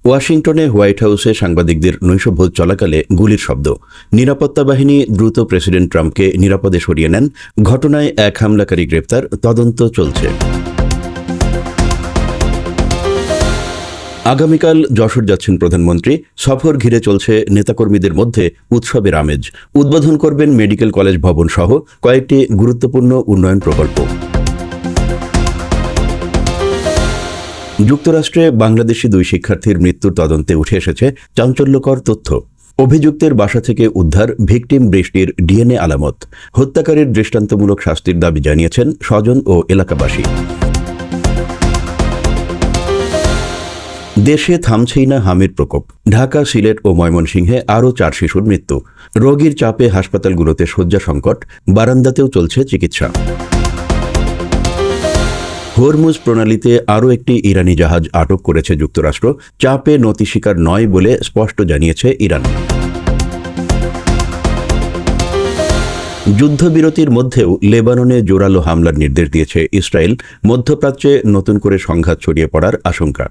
ওয়াশিংটনে হোয়াইট হাউসে সাংবাদিকদের নৈশভোজ চলাকালে গুলির শব্দ। নিরাপত্তা বাহিনী দ্রুত প্রেসিডেন্ট ট্রাম্পকে নিরাপদে সরিয়ে নেন। ঘটনায় এক হামলাকারী গ্রেপ্তার, তদন্ত চলছে। আগামীকাল যশোর যাচ্ছেন প্রধানমন্ত্রী। সফর ঘিরে চলছে নেতাকর্মীদের মধ্যে উৎসবের আমেজ। উদ্বোধন করবেন মেডিকেল কলেজ ভবন সহ কয়েকটি গুরুত্বপূর্ণ উন্নয়ন প্রকল্প। যুক্তরাষ্ট্রে বাংলাদেশি 2 শিক্ষার্থীর মৃত্যুর তদন্তে উঠে এসেছে চাঞ্চল্যকর তথ্য। অভিযুক্তের বাসা থেকে উদ্ধার ভিকটিম বৃষ্টির ডিএনএ আলামত। হত্যাকারীর দৃষ্টান্তমূলক শাস্তির দাবি জানিয়েছেন স্বজন ও এলাকাবাসী। দেশে থামছেই না হামির প্রকোপ। ঢাকা, সিলেট ও ময়মনসিংহে আরও 4 শিশুর মৃত্যু। রোগীর চাপে হাসপাতালগুলোতে শয্যা সংকট, বারান্দাতেও চলছে চিকিৎসা। হরমুজ প্রণালীতে আরও একটি ইরানি জাহাজ আটক করেছে যুক্তরাষ্ট্র। চাপে নতি স্বীকার নয় বলে স্পষ্ট জানিয়েছে ইরান। যুদ্ধবিরতির মধ্যেও লেবাননে জোরালো হামলার নির্দেশ দিয়েছে ইসরায়েল। মধ্যপ্রাচ্যে নতুন করে সংঘাত ছড়িয়ে পড়ার আশঙ্কা।